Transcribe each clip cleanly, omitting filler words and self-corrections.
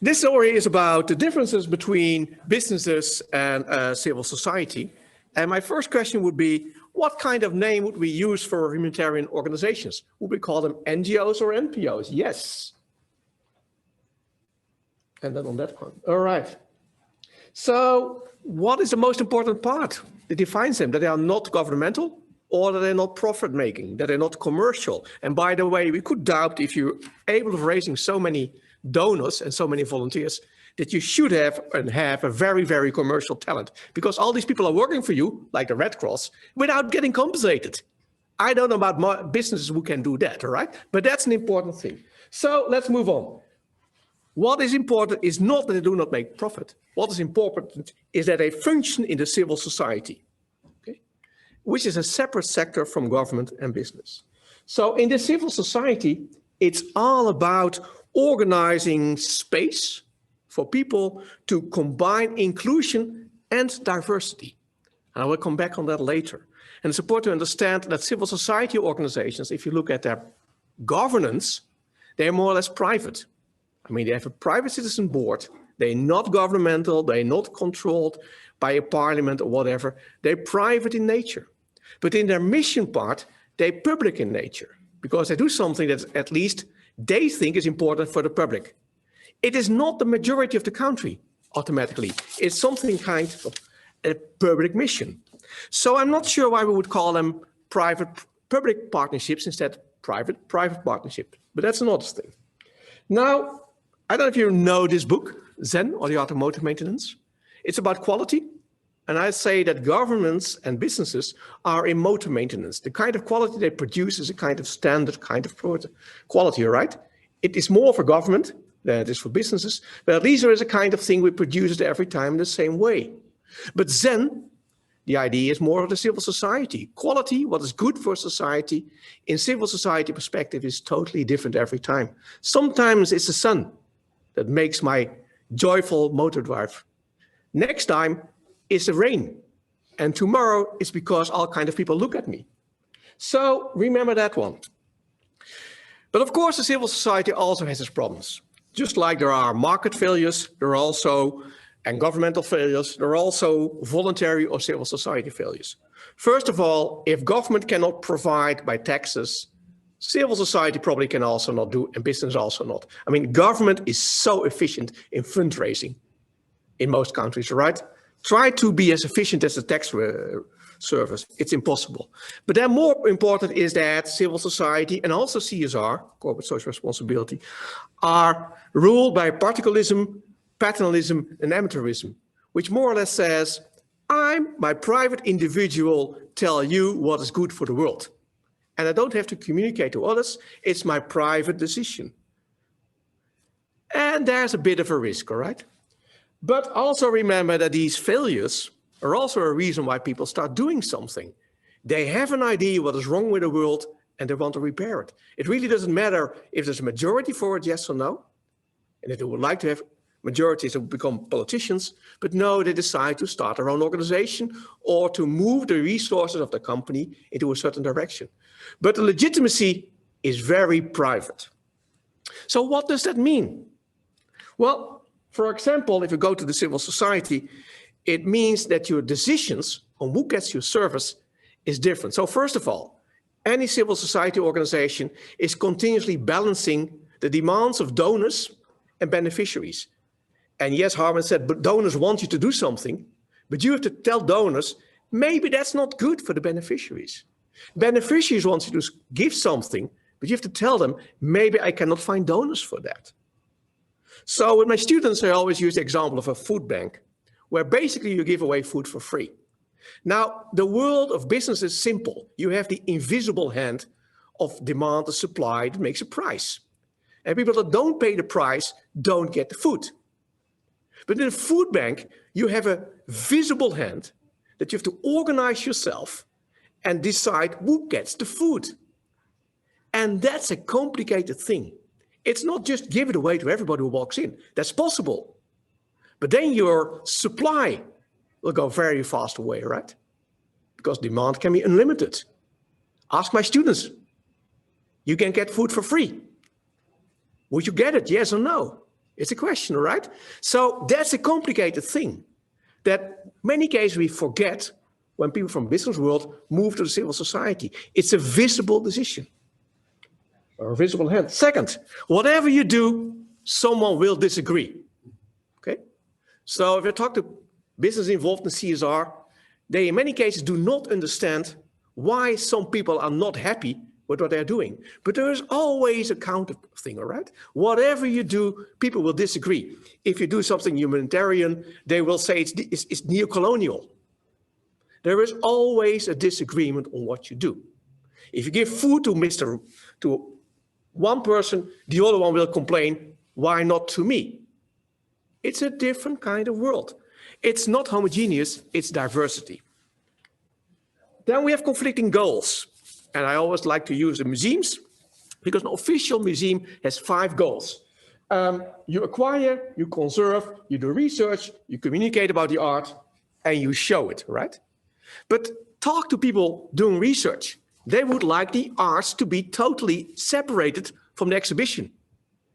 This story is about the differences between businesses and civil society. And my first question would be, what kind of name would we use for humanitarian organizations? Would we call them NGOs or NPOs? Yes. And then on that one. All right. So what is the most important part that defines them? That they are not governmental or that they're not profit making, that they're not commercial. And by the way, we could doubt if you're able to raising so many donors and so many volunteers that you should have and have a very, very commercial talent, because all these people are working for you, like the Red Cross, without getting compensated. I don't know about businesses who can do that, all right? But that's an important thing. So let's move on. What is important is not that they do not make profit. What is important is that they function in the civil society, okay? Which is a separate sector from government and business. So in the civil society, it's all about organizing space for people to combine inclusion and diversity. And I will come back on that later. And it's important to understand that civil society organizations, if you look at their governance, they're more or less private. I mean, they have a private citizen board. They're not governmental. They're not controlled by a parliament or whatever. They're private in nature. But in their mission part, they're public in nature, because they do something that at least they think is important for the public. It is not the majority of the country automatically. It's something kind of a public mission. So I'm not sure why we would call them public partnerships instead of private partnership, but that's another thing. Now, I don't know if you know this book, Zen, or the Art of Motive Maintenance. It's about quality. And I say that governments and businesses are in motor maintenance. The kind of quality they produce is a kind of standard kind of quality, right? It is more for government than it is for businesses, but at least there is a kind of thing we produce it every time in the same way. But Zen, the idea is more of the civil society. Quality, what is good for society, in civil society perspective is totally different every time. Sometimes it's the sun that makes my joyful motor drive. Next time, it's the rain. And tomorrow it's because all kind of people look at me. So remember that one. But of course, the civil society also has its problems. Just like there are market failures, there are also, and governmental failures, there are also voluntary or civil society failures. First of all, if government cannot provide by taxes, civil society probably can also not do, and business also not. I mean, government is so efficient in fundraising in most countries, right? Try to be as efficient as the tax service. It's impossible. But then more important is that civil society and also CSR, corporate social responsibility, are ruled by particularism, paternalism, and amateurism, which more or less says, my private individual, tell you what is good for the world. And I don't have to communicate to others. It's my private decision. And there's a bit of a risk, all right? But also remember that these failures are also a reason why people start doing something. They have an idea what is wrong with the world and they want to repair it. It really doesn't matter if there's a majority for it, yes or no. And if they would like to have majorities that become politicians, but no, they decide to start their own organization or to move the resources of the company into a certain direction. But the legitimacy is very private. So what does that mean? Well, for example, if you go to the civil society, it means that your decisions on who gets your service is different. So first of all, any civil society organization is continuously balancing the demands of donors and beneficiaries. And yes, Harman said, but donors want you to do something, but you have to tell donors, maybe that's not good for the beneficiaries. Beneficiaries want you to give something, but you have to tell them, maybe I cannot find donors for that. So with my students, I always use the example of a food bank, where basically you give away food for free. Now, the world of business is simple. You have the invisible hand of demand and supply that makes a price. And people that don't pay the price don't get the food. But in a food bank, you have a visible hand that you have to organize yourself and decide who gets the food. And that's a complicated thing. It's not just give it away to everybody who walks in. That's possible. But then your supply will go very fast away, right? Because demand can be unlimited. Ask my students. You can get food for free. Would you get it, yes or no? It's a question, right? So that's a complicated thing that many cases we forget when people from business world move to the civil society. It's a visible decision or a visible hand. Second, whatever you do, someone will disagree. Okay? So if you talk to business involved in CSR, they in many cases do not understand why some people are not happy with what they're doing. But there is always a counter thing, all right? Whatever you do, people will disagree. If you do something humanitarian, they will say it's neo-colonial. There is always a disagreement on what you do. If you give food to one person, the other one will complain, why not to me? It's a different kind of world. It's not homogeneous, it's diversity. Then we have conflicting goals. And I always like to use the museums because an official museum has 5 goals. You acquire, you conserve, you do research, you communicate about the art, and you show it, right? But talk to people doing research. They would like the arts to be totally separated from the exhibition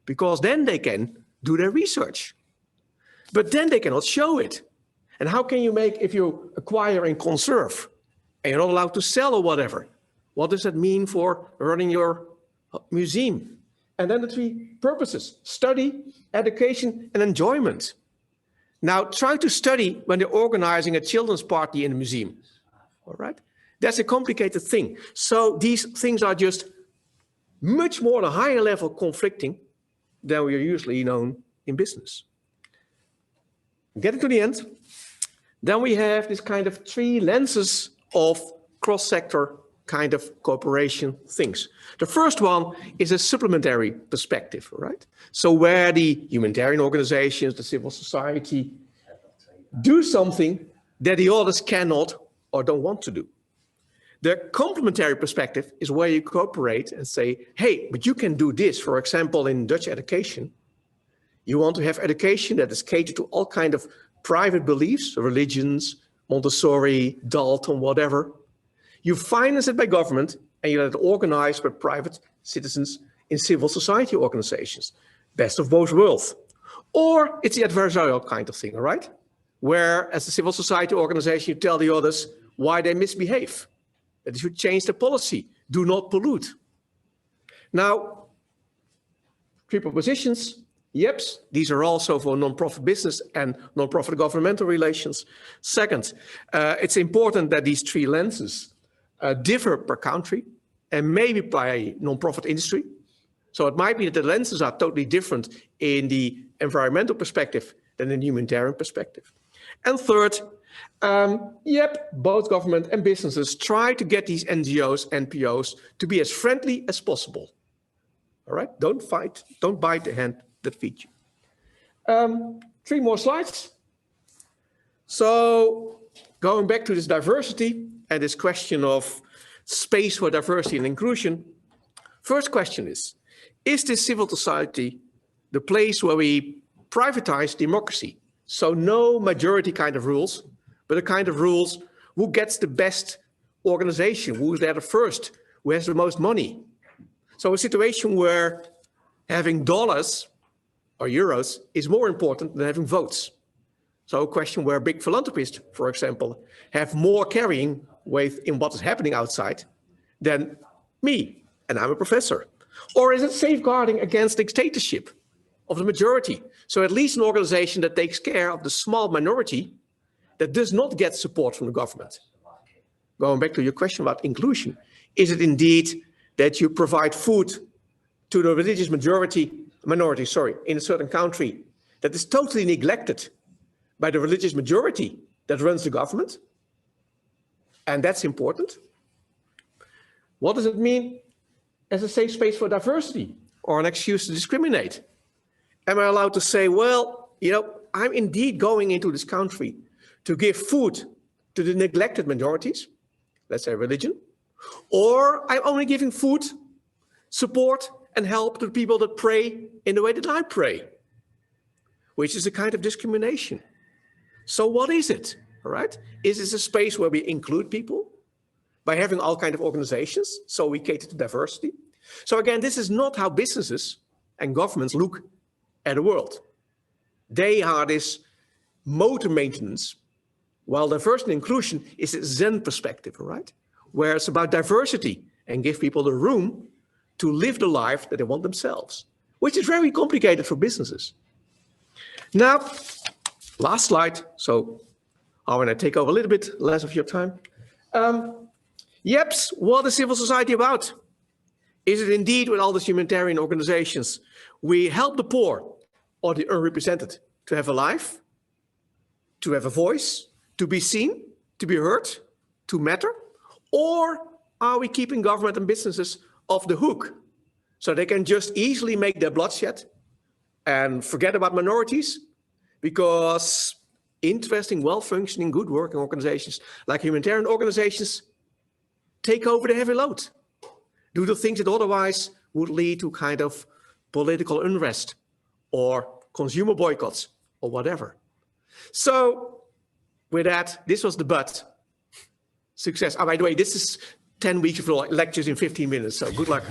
because then they can do their research. But then they cannot show it. And how can you make, if you acquire and conserve, and you're not allowed to sell or whatever, what does that mean for running your museum? And then the 3 purposes: study, education, and enjoyment. Now, try to study when they're organizing a children's party in a museum. All right? That's a complicated thing. So these things are just much more at a higher level conflicting than we are usually known in business. Getting to the end, then we have this kind of 3 lenses of cross-sector kind of cooperation things. The first one is a supplementary perspective, right? So where the humanitarian organizations, the civil society do something that the others cannot or don't want to do. The complementary perspective is where you cooperate and say, hey, but you can do this. For example, in Dutch education, you want to have education that is catered to all kind of private beliefs, religions, Montessori, Dalton, whatever. You finance it by government and you let it organized by private citizens in civil society organizations. Best of both worlds. Or it's the adversarial kind of thing, all right? Where as a civil society organization, you tell the others why they misbehave, that they should change the policy, do not pollute. Now, 3 propositions. Yep, these are also for non-profit business and non-profit governmental relations. Second, it's important that these 3 lenses differ per country and maybe by non-profit industry. So it might be that the lenses are totally different in the environmental perspective than in the humanitarian perspective. And third, both government and businesses try to get these NGOs, NPOs to be as friendly as possible. All right, don't bite the hand that feeds you. 3 more slides. So going back to this diversity and this question of space for diversity and inclusion, first question is this civil society the place where we privatize democracy? So no majority kind of rules, but a kind of rules who gets the best organization, who's there the first, who has the most money. So a situation where having dollars or euros is more important than having votes. So a question where big philanthropists, for example, have more carrying weight in what is happening outside than me, and I'm a professor. Or is it safeguarding against dictatorship of the majority? So at least an organization that takes care of the small minority that does not get support from the government. Going back to your question about inclusion, is it indeed that you provide food to the religious minority, in a certain country that is totally neglected by the religious majority that runs the government? And that's important. What does it mean as a safe space for diversity or an excuse to discriminate? Am I allowed to say, well, I'm indeed going into this country to give food to the neglected minorities, let's say religion, or I'm only giving food, support, and help to the people that pray in the way that I pray, which is a kind of discrimination. So what is it, all right? Is this a space where we include people by having all kinds of organizations, so we cater to diversity? So again, this is not how businesses and governments look at the world. They are this motor maintenance, while diversity and inclusion is a Zen perspective, right? Where it's about diversity and give people the room to live the life that they want themselves, which is very complicated for businesses. Now, last slide. So I want to take over a little bit less of your time. Yeps, what is civil society about? Is it indeed with all these humanitarian organizations? We help the poor or the unrepresented to have a life, to have a voice, to be seen, to be heard, to matter? Or are we keeping government and businesses off the hook so they can just easily make their bloodshed and forget about minorities? Because interesting, well-functioning, good working organizations like humanitarian organizations take over the heavy load, do the things that otherwise would lead to kind of political unrest or consumer boycotts or whatever. So with that, this was the but. Success. Oh, by the way, this is 10 weeks of lectures in 15 minutes, so good luck.